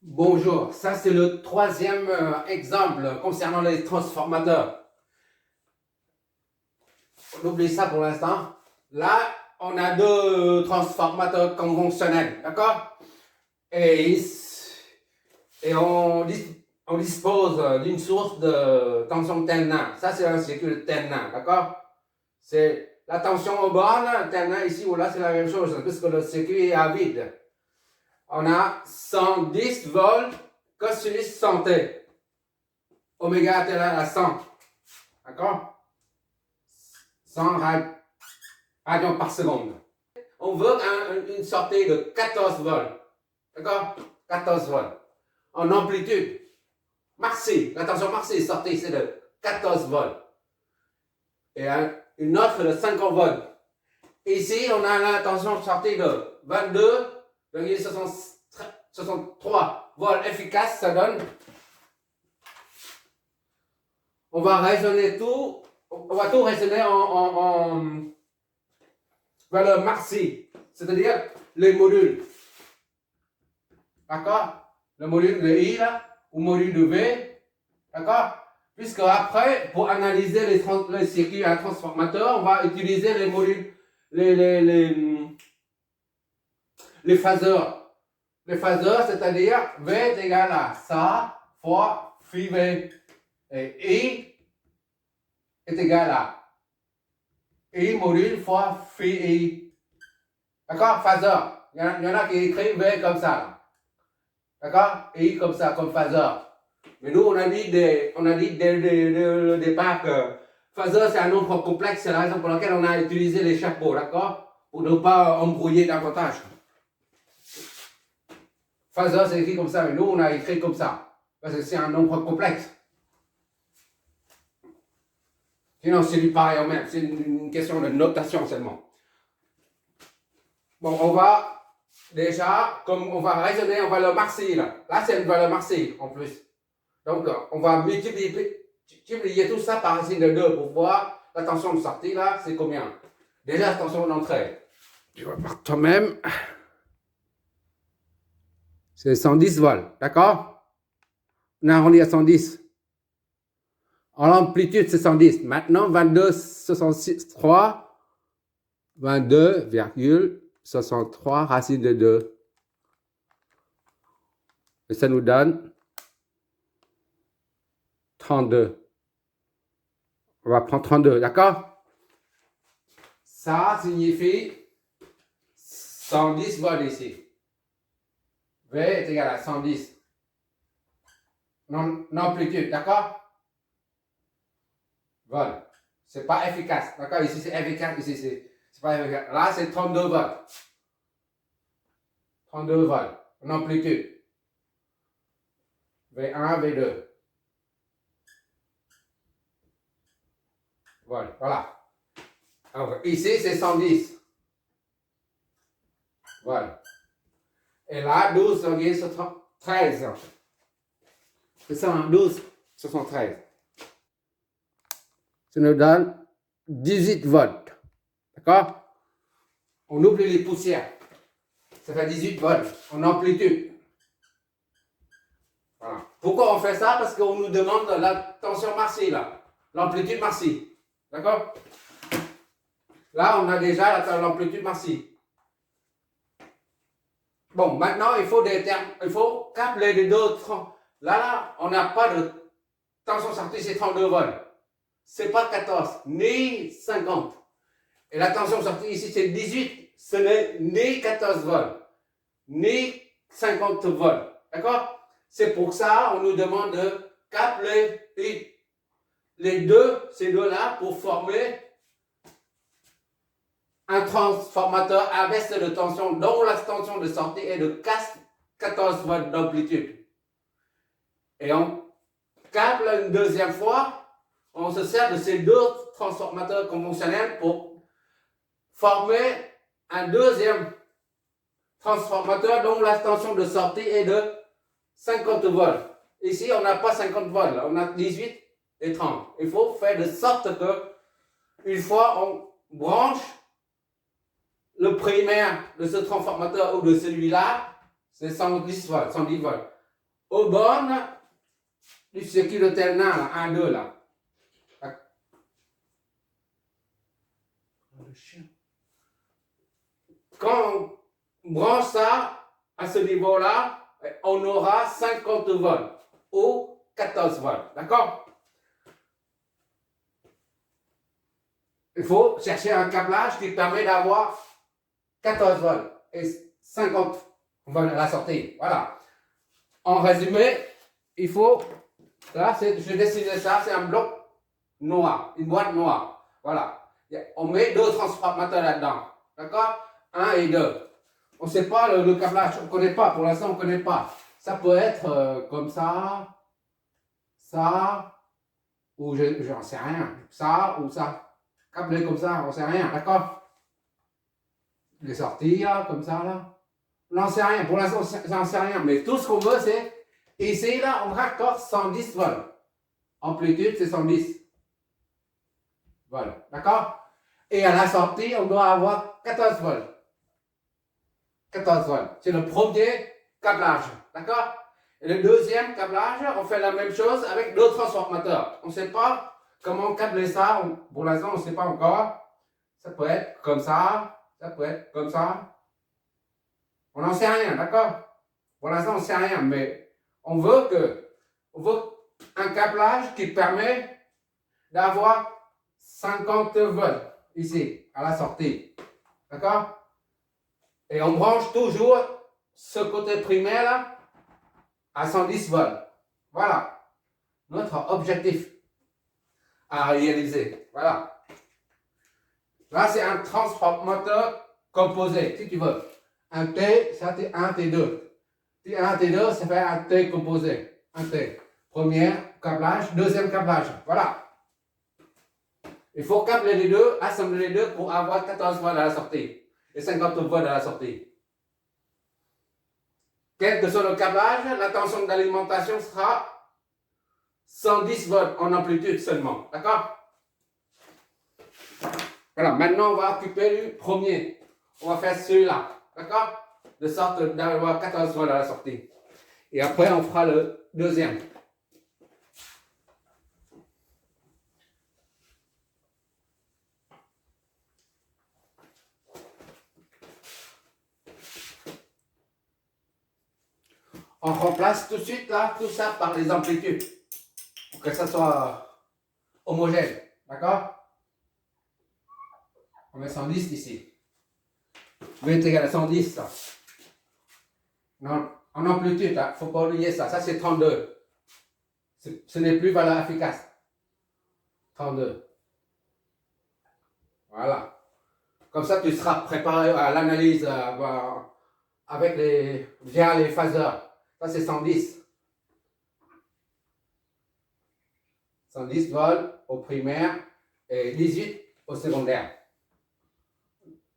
Bonjour, ça c'est le troisième exemple concernant les transformateurs. On oublie ça pour l'instant. Là, on a deux transformateurs conventionnels, d'accord? Et on dispose d'une source de tension TN1. Ça c'est un circuit TN1, d'accord? C'est la tension au borne, TN1 ici ou là, c'est la même chose, puisque le circuit est à vide. On a 110 volts cosinus 100T. Oméga est égal à 100. D'accord? 100 radians par seconde. On veut une sortie de 14 volts. D'accord? 14 volts. En amplitude. Maxi. La tension maxi sortie, c'est de 14 volts. Et une autre de 50 volts. Ici, on a la tension sortie de 22,63 volts efficace. Ça donne. On va raisonner tout. On va tout raisonner en valeur maxi, c'est-à-dire les modules. D'accord? Le module de I là, ou module de V. D'accord? Puisque après, pour analyser les circuits à transformateur, on va utiliser les modules, les phaseurs. Les phaseurs, c'est-à-dire V est égal à ça fois phi V. Et I est égal à I module fois phi I. D'accord? Phaseur. Il y en a qui écrivent V comme ça. D'accord? I comme ça, comme phaseur. Mais nous, on a dit dès le départ que phaseur, c'est un nombre complexe. C'est la raison pour laquelle on a utilisé les chapeaux. D'accord? Pour ne pas embrouiller davantage. Phaseur, c'est écrit comme ça. Mais nous, on a écrit comme ça. Parce que c'est un nombre complexe. Sinon, c'est du pareil au même. C'est une question de notation seulement. Bon, on va déjà, comme on va raisonner en valeur maxi, là. Là, c'est une valeur maxi en plus. Donc, on va multiplier tout ça par racine de 2 pour voir la tension de sortie, là, c'est combien? Déjà, la tension d'entrée. Tu vois par toi-même. C'est 110 volts, d'accord? On a arrondi à 110. En amplitude, c'est 110. Maintenant, 22,63 racine de 2. Et ça nous donne 32. On va prendre 32, d'accord? Ça signifie 110 volts ici. V est égal à 110. Amplitude, d'accord? Volts. C'est pas efficace, d'accord? Ici c'est efficace, ici c'est pas efficace. Là c'est 32 volts. 32 volts. En amplitude. V1, V2. Voilà. Alors, ici c'est 110. Voilà. Et là, 12,13. C'est ça, 12,73. Ça nous donne 18 volts. D'accord? On oublie les poussières. Ça fait 18 volts en amplitude. Voilà. Pourquoi on fait ça? Parce qu'on nous demande la tension maxi, là. L'amplitude maxi. D'accord? Là, on a déjà l'amplitude maxi. Bon, maintenant, il faut des termes. Il faut câbler les deux. Là, on n'a pas de tension sortie, c'est 32 volts. C'est pas 14, ni 50. Et la tension sortie ici, c'est 18. Ce n'est ni 14 volts, ni 50 volts. D'accord? C'est pour ça on nous demande de câbler ces deux-là pour former un transformateur à baisse de tension dont la tension de sortie est de 14 volts d'amplitude. Et on câble une deuxième fois. On se sert de ces deux transformateurs conventionnels pour former un deuxième transformateur dont la tension de sortie est de 50 volts. Ici, on n'a pas 50 volts, on a 18 et 30. Il faut faire de sorte que, une fois on branche le primaire de ce transformateur ou de celui-là, c'est 110 volts, 110 volts. aux bornes du circuit de terminal, 1, 2 là. Quand on branche ça à ce niveau-là, on aura 50 volts ou 14 volts. D'accord? Il faut chercher un câblage qui permet d'avoir 14 volts et 50 volts à la sortie. Voilà. En résumé, il faut. Là, je dessiné ça, c'est un bloc noir, une boîte noire. Voilà. On met deux transformateurs là-dedans. D'accord? 1 et 2. On ne sait pas le câblage, on ne connaît pas, pour l'instant on ne connaît pas. Ça peut être comme ça, ou j'en sais rien, ça ou ça. Câblé comme ça, on ne sait rien, d'accord? Les sorties là, comme ça là. On n'en sait rien, pour l'instant on n'en sait rien, mais tout ce qu'on veut c'est, ici là on raccorde 110 volts. Amplitude c'est 110. Voilà, d'accord? Et à la sortie on doit avoir 14 volts. 14 volts. C'est le premier câblage. D'accord? Et le deuxième câblage, on fait la même chose avec deux transformateurs. On ne sait pas comment câbler ça. Pour l'instant, on ne sait pas encore. Ça peut être comme ça. Ça peut être comme ça. On n'en sait rien. D'accord? Pour l'instant, on ne sait rien. Mais on veut un câblage qui permet d'avoir 50 volts ici, à la sortie. D'accord? Et on branche toujours ce côté primaire là à 110 volts. Voilà notre objectif à réaliser. Voilà. Là, c'est un transformateur composé, si tu veux. Un T, ça c'est un T2. T1, T2, ça fait un T composé. Un T. Premier câblage, deuxième câblage. Voilà. Il faut câbler les deux, assembler les deux pour avoir 14 volts à la sortie et 50 volts à la sortie. Quel que soit le câblage, la tension d'alimentation sera 110 volts en amplitude seulement. D'accord? Voilà, maintenant on va occuper le premier. On va faire celui-là. D'accord? De sorte d'avoir 14 volts à la sortie. Et après on fera le deuxième. On remplace tout de suite là, tout ça par les amplitudes. Pour que ça soit homogène. D'accord? On met 110 ici. V est égal à 110. Ça. Non, en amplitude, il ne faut pas oublier ça. Ça, c'est 32. Ce n'est plus valeur efficace. 32. Voilà. Comme ça, tu seras préparé à l'analyse avec via les phaseurs. Ça, c'est 110. 110 volts au primaire et 18 au secondaire.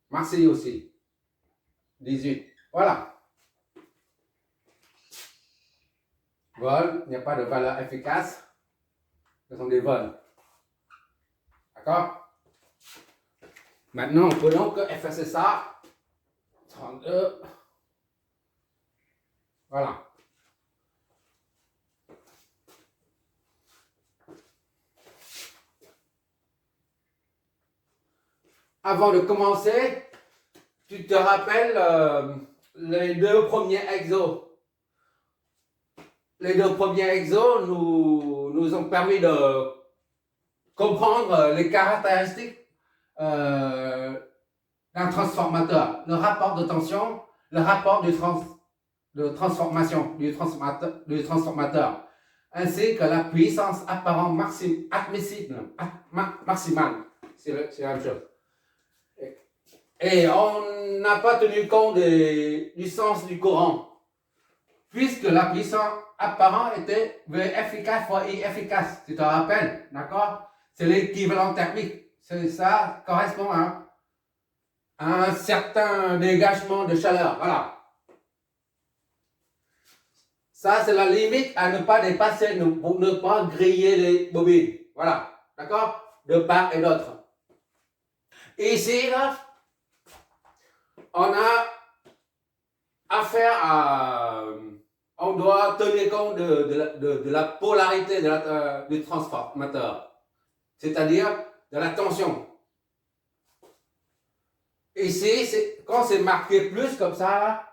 Marseille aussi. 18. Voilà. Vol, il n'y a pas de valeur efficace. Ce sont des vols. D'accord? Maintenant, on peut donc effacer ça. 32. Voilà. Avant de commencer, tu te rappelles les deux premiers exos. Les deux premiers exos nous ont permis de comprendre les caractéristiques d'un transformateur, le rapport de tension, le rapport de transformation du transformateur, ainsi que la puissance apparente maximale. C'est la même chose. Et on n'a pas tenu compte du sens du courant, puisque la puissance apparente était V efficace fois I efficace. Tu te rappelles, d'accord? C'est l'équivalent thermique. Ça correspond à un certain dégagement de chaleur. Voilà. Ça, c'est la limite à ne pas dépasser pour ne pas griller les bobines. Voilà. D'accord? De part et d'autre. Ici, là, on a affaire à on doit tenir compte de la polarité du transformateur, c'est-à-dire de la tension. Ici, quand c'est marqué plus comme ça,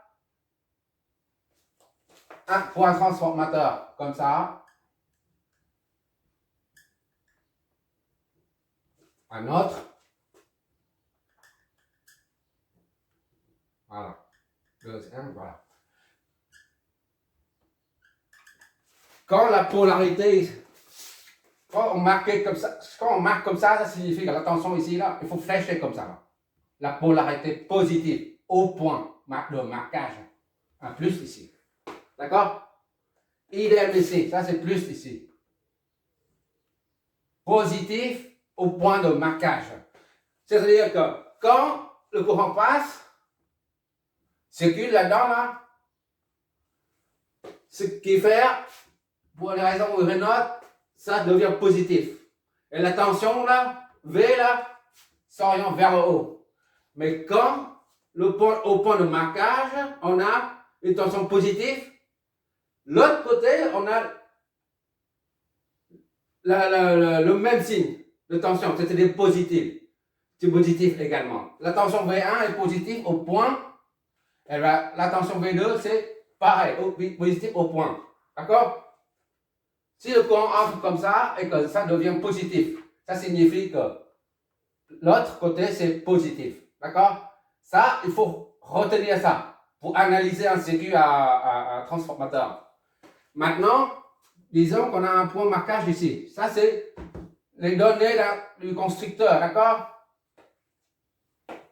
pour un transformateur comme ça, un autre, voilà, deuxième, voilà. Quand la polarité, quand on marque comme ça signifie que la tension ici, là, il faut flécher comme ça. Là. La polarité positive au point de marquage. Un plus ici. D'accord? Idem ici, ça c'est plus ici. Positif au point de marquage. C'est-à-dire que quand le courant passe, circule là-dedans, là, ce qui fait, pour les raisons ou une autre, ça devient positif. Et la tension, là, V, là, s'oriente vers le haut. Mais quand, au point de marquage, on a une tension positive, l'autre côté, on a le même signe de tension, c'est-à-dire positif. C'est positif également. La tension V1 est positive au point, et la tension V2, c'est pareil, positif au point. D'accord? Si le courant entre comme ça et que ça devient positif, ça signifie que l'autre côté, c'est positif. D'accord? Ça, il faut retenir ça pour analyser un circuit à transformateur. Maintenant, disons qu'on a un point de marquage ici. Ça, c'est les données du constructeur. D'accord?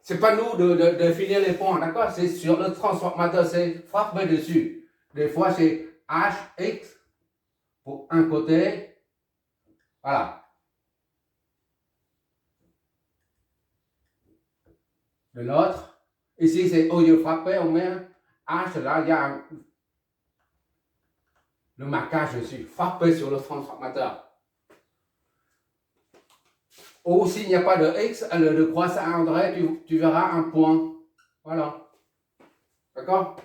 C'est pas nous de définir les points. D'accord? C'est sur le transformateur, c'est frappé dessus. Des fois, c'est HX pour un côté. Voilà. De l'autre. Ici, c'est au lieu de frapper, on met H, là, il y a le marquage dessus. Frapper sur le transformateur. Ou s'il n'y a pas de X, de croissant à André, tu verras un point. Voilà. D'accord?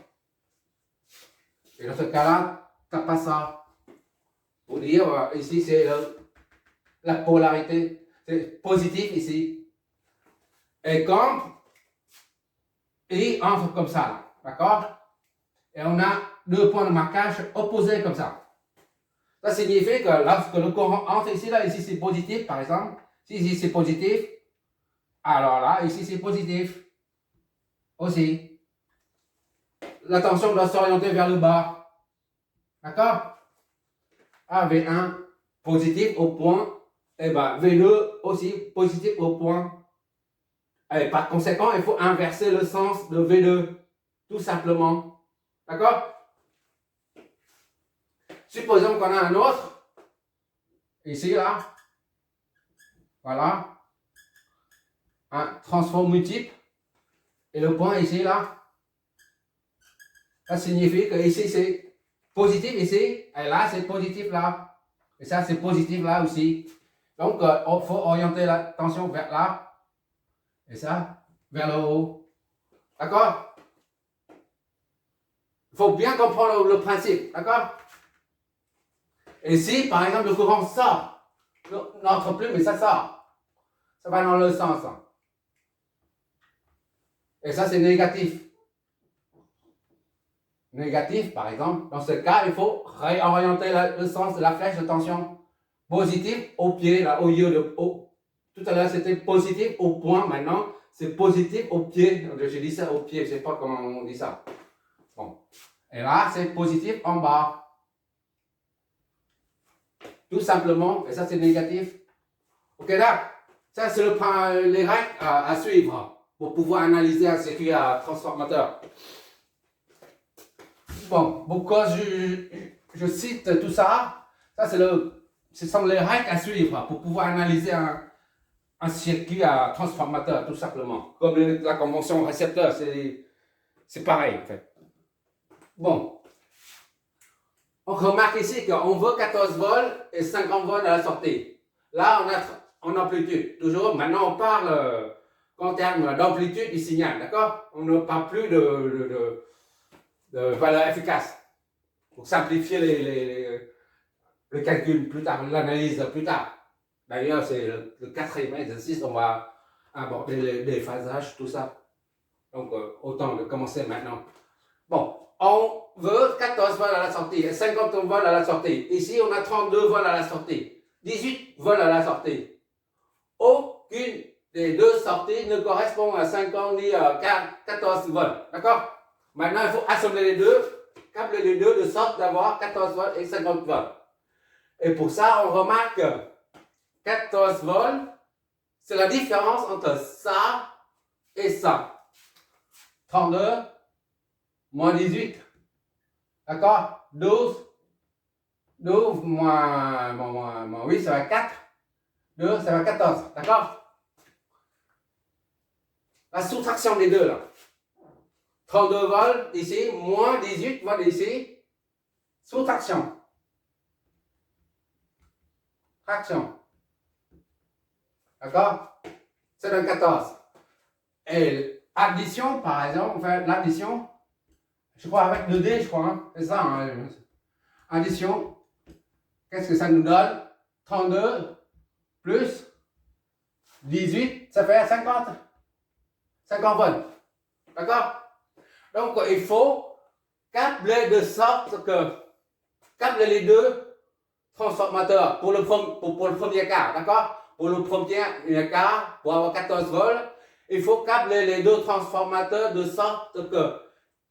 Et dans ce cas-là, tu n'as pas ça. Pour dire, ici, c'est la polarité. C'est positif ici. Et quand il entre comme ça, d'accord? Et on a deux points de marquage opposés comme ça. Ça signifie que lorsque le courant entre ici, là, ici c'est positif, par exemple. Si ici c'est positif, alors là, ici c'est positif. Aussi. La tension doit s'orienter vers le bas. D'accord? V1 positif au point. Et bien V2 aussi positif au point. Et par conséquent, il faut inverser le sens de V2. Tout simplement. D'accord? Supposons qu'on a un autre. Ici, là. Voilà. Un transform multiple. Et le point ici, là. Ça signifie que ici, c'est positif ici. Et là, c'est positif là. Et ça, c'est positif là aussi. Donc, il faut orienter la tension vers là. Et ça, vers le haut. D'accord? Il faut bien comprendre le principe. D'accord? Et si, par exemple, le courant sort, n'entre plus, mais ça sort. Ça va dans le sens. Et ça, c'est négatif. Négatif, par exemple. Dans ce cas, il faut réorienter le sens de la flèche de tension. Positif au pied, là, au lieu de... Tout à l'heure, c'était positif au point. Maintenant, c'est positif au pied. J'ai dit ça au pied, je ne sais pas comment on dit ça. Bon. Et là, c'est positif en bas. Tout simplement. Et ça, c'est négatif. Ok, là, ça, c'est les règles à suivre pour pouvoir analyser un circuit à transformateur. Bon, pourquoi je cite tout ça? Ça, ce sont les règles à suivre pour pouvoir analyser un circuit à transformateur, tout simplement. Comme la convention récepteur, c'est pareil, en fait. Bon. On remarque ici qu'on veut 14 volts et 50 volts à la sortie. Là, on a en amplitude. Toujours, maintenant, on parle en termes d'amplitude du signal, d'accord? On ne parle plus de valeur efficace. pour simplifier le calcul plus tard, l'analyse plus tard. D'ailleurs, c'est le quatrième exercice, on va aborder les phasages, tout ça. Donc, autant de commencer maintenant. Bon, on veut 14 vols à la sortie et 50 vols à la sortie. Ici, on a 32 vols à la sortie, 18 vols à la sortie. Aucune des deux sorties ne correspond à 50 ni à 14 vols. D'accord? Maintenant, il faut assembler les deux, câbler les deux de sorte d'avoir 14 vols et 50 vols. Et pour ça, on remarque que 14 vols, c'est la différence entre ça et ça. 32 moins 18. D'accord? 12 moins 8, ça va 4. 2, ça va 14. D'accord? La soustraction des deux, là. 32 vols ici, moins 18 vols ici. Soustraction. Fraction. D'accord? C'est un 14. Et addition, par exemple, on fait l'addition, je crois avec le D, je crois, hein? C'est ça, hein? Addition, qu'est-ce que ça nous donne? 32 plus 18, ça fait 50. 50 vols. D'accord? Donc, il faut câbler de sorte que, câbler les deux transformateurs pour le premier cas, d'accord? Pour le premier cas, pour avoir 14 vols, il faut câbler les deux transformateurs de sorte que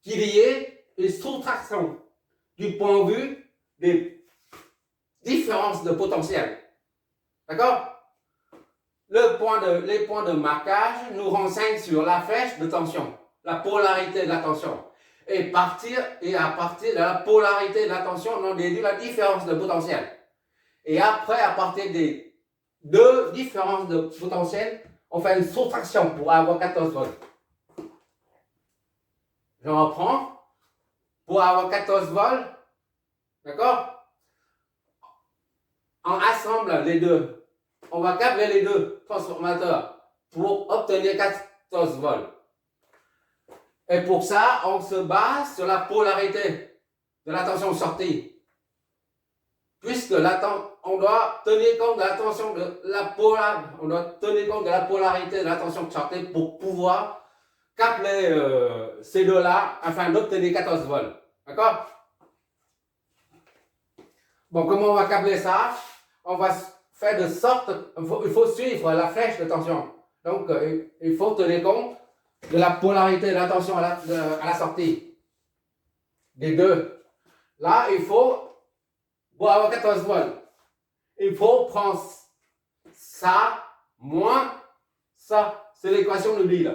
qu'il y ait une soustraction du point de vue des différences de potentiel. D'accord? Les points de marquage nous renseignent sur la flèche de tension, la polarité de la tension. Et à partir de la polarité de la tension, on déduit la différence de potentiel. Et après, à partir des deux différences de potentiel, on fait une soustraction pour avoir 14 volts. Je reprends. Pour avoir 14 volts, d'accord? On assemble les deux. On va câbler les deux transformateurs pour obtenir 14 volts. Et pour ça, on se base sur la polarité de la tension sortie. Puisque on doit tenir compte de la tension de la polarité de la tension sortie pour pouvoir câbler ces deux-là afin d'obtenir 14 volts. D'accord? Bon, comment on va câbler ça? On va faire de sorte, il faut suivre la flèche de tension. Donc, il faut tenir compte de la polarité de la tension à la sortie. Des deux. Là, il faut, pour avoir 14 volts, il faut prendre ça moins ça. C'est l'équation de Lie, là.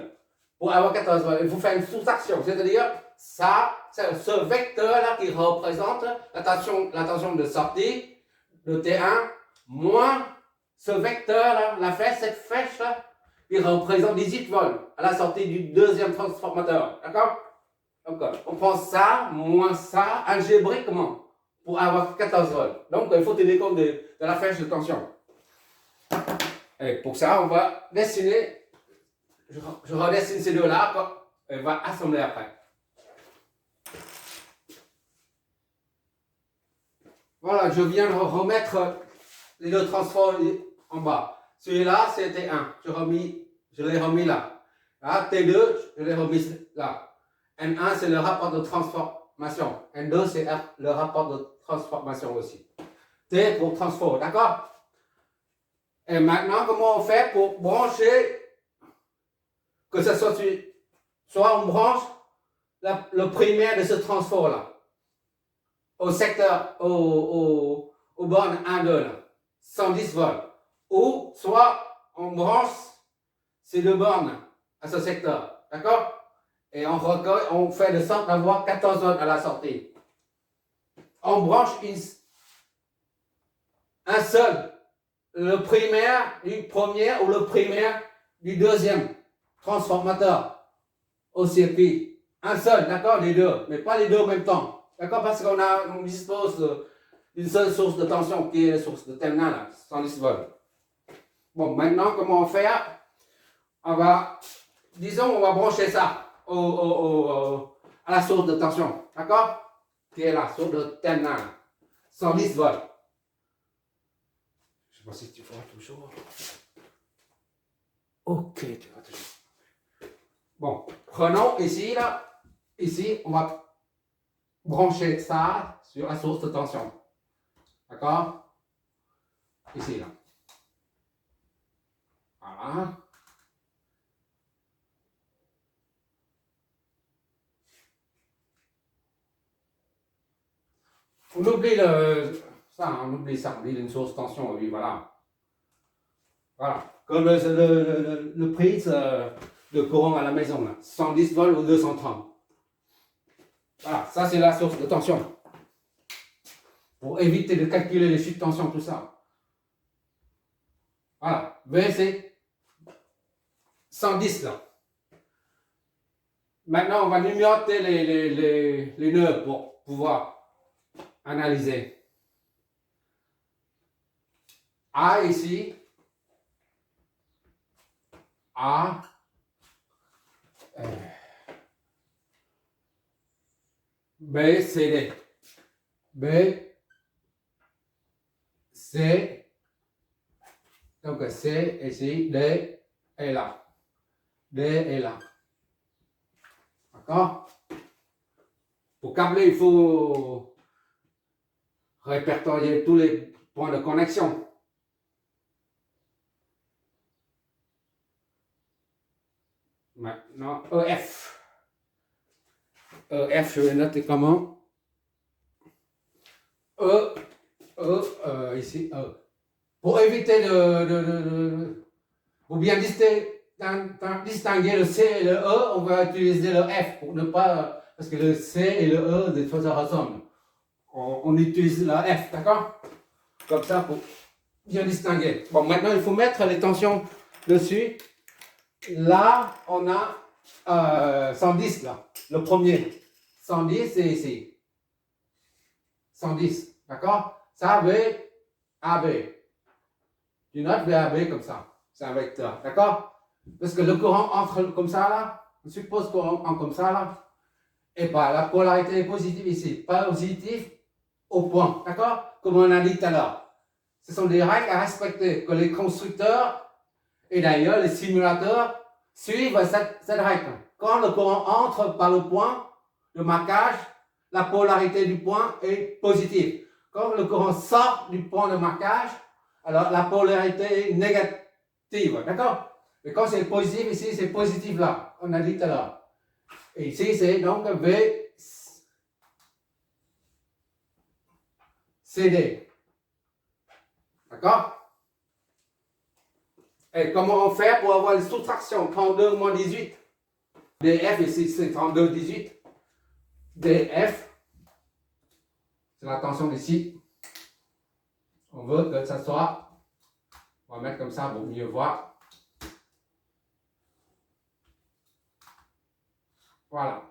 Pour avoir 14 volts, il faut faire une soustraction, c'est-à-dire ça, c'est ce vecteur-là qui représente la tension de sortie de T1 moins ce vecteur-là, cette flèche-là, qui représente 18 volts à la sortie du deuxième transformateur. D'accord? Donc, on prend ça moins ça algébriquement pour avoir 14 volts. Donc, il faut tenir compte de la flèche de tension. Et pour ça, on va dessiner. Je redessine ces deux-là, et on va assembler après. Voilà, je viens de remettre les deux transforms en bas. Celui-là, c'était 1. Je l'ai remis là. Là, T2, je l'ai remis là. N1, c'est le rapport de transformation. N2, c'est le rapport de transformation aussi. T pour transfo, d'accord? Et maintenant, comment on fait pour brancher, que ce soit on branche le primaire de ce transfo-là au secteur, aux bornes 1, 2, là, 110 volts. Ou soit on branche ces deux bornes à ce secteur, d'accord? Et on fait de sorte d'avoir 14 volts à la sortie. On branche un seul, le primaire du premier ou le primaire du deuxième transformateur au circuit. Un seul, d'accord, les deux, mais pas les deux en même temps. D'accord, parce qu'on dispose d'une seule source de tension qui est la source de T1, là, 110 volts. Bon, maintenant, comment on fait? On va brancher ça à la source de tension. D'accord? qui est la source de TENA, 110 volts. Je ne sais pas si tu vois toujours. Ok, tu vois toujours. Bon, prenons ici, là. Ici, on va brancher ça sur la source de tension. D'accord? Ici, là. Voilà. On oublie ça, on oublie ça, on oublie une source de tension, oui, voilà. Voilà. Comme le prix de courant à la maison, là. 110 volts ou 230. Voilà, ça c'est la source de tension. Pour éviter de calculer les chutes de tension, tout ça. Voilà. V c'est 110 là. Maintenant, on va numéroter les nœuds pour pouvoir analyser. A ici. A. B, C, D. B, C. Donc C ici, D est là. D est là. D'accord? Pour câbler, il faut répertorier tous les points de connexion. Maintenant, EF. EF, je vais noter comment? Ici, E. Pour éviter pour bien distinguer le C et le E, on va utiliser le F pour ne pas, parce que le C et le E, des fois, ça ressemble. On utilise la F, d'accord? Comme ça, pour bien distinguer. Bon, maintenant, il faut mettre les tensions dessus. Là, on a 110, là, le premier. 110, c'est ici. 110, d'accord? Ça, V, AB. Tu notes VAB comme ça. C'est un vecteur, d'accord? Parce que le courant entre comme ça, là. On suppose qu'on entre comme ça, là. Et pas la polarité est positive ici. Positive au point, d'accord? Comme on a dit tout à l'heure. Ce sont des règles à respecter que les constructeurs et d'ailleurs les simulateurs suivent cette règle. Quand le courant entre par le point de marquage, la polarité du point est positive. Quand le courant sort du point de marquage, alors la polarité est négative. D'accord? Mais quand c'est positif, ici c'est positif là. On a dit tout à l'heure. Et ici c'est donc V CD. D'accord? Et comment on fait pour avoir une soustraction? 32 moins 18. DF ici c'est 32, 18. DF, c'est la tension ici. On veut que ça soit, on va mettre comme ça pour mieux voir. Voilà.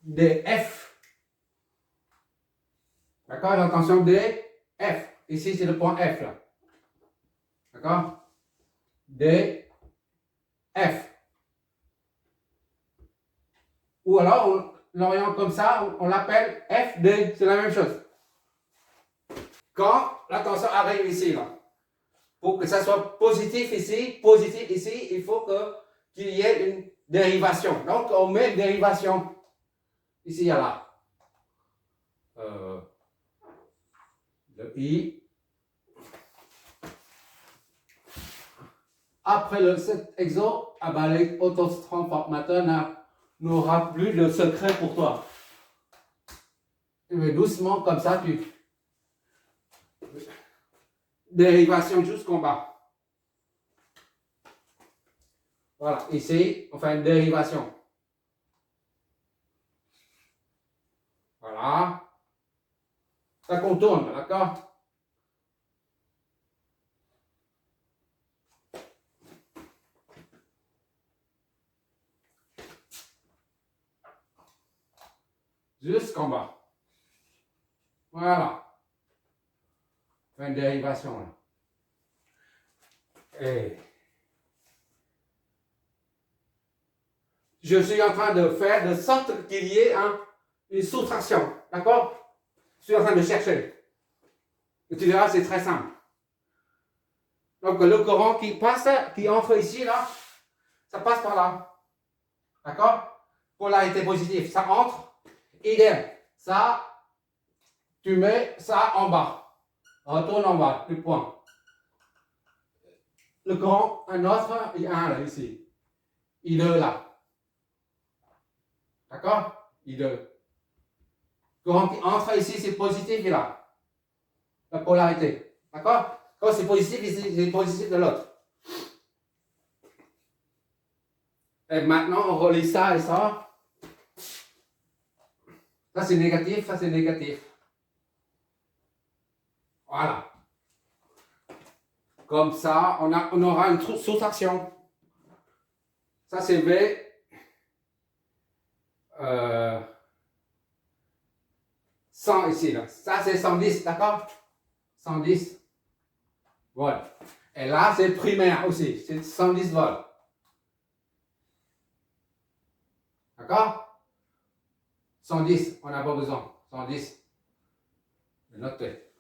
DF. D'accord? La tension DF. Ici, c'est le point F là. D'accord? DF. Ou alors, on l'oriente comme ça, on l'appelle FD. C'est la même chose. Quand la tension arrive ici, là, pour que ça soit positif ici, il faut qu'il y ait une dérivation. Donc, on met une dérivation ici, là. Le I. Après cet exo, les autotransformateurs n'aura plus de secret pour toi. Mais doucement, comme ça, tu. Dérivation jusqu'en bas. Voilà, ici, on fait une dérivation. Voilà. Ça contourne, d'accord? Jusqu'en bas. Voilà. On fait une dérivation là. Et je suis en train de faire de sorte qu'il y ait une soustraction. D'accord? Je suis en train de chercher. Et tu verras, c'est très simple. Donc, le courant qui passe, qui entre ici, là, ça passe par là. D'accord? Polarité positive, ça entre. Idem. Ça, tu mets ça en bas. Retourne en bas, du point. Le courant, un autre, il y a un là, ici. I2 là. D'accord? I2. Le courant qui entre ici, c'est positif, et là. La polarité. D'accord? Quand c'est positif, ici, c'est positif de l'autre. Et maintenant, on relie ça et ça. Ça, c'est négatif, ça, c'est négatif. Voilà. Comme ça, on aura une soustraction. Ça, c'est V. 100 ici, là. Ça, c'est 110, d'accord? 110 volts. Et là, c'est primaire aussi. C'est 110 volts. D'accord? 110, on n'a pas besoin. 110. Notez.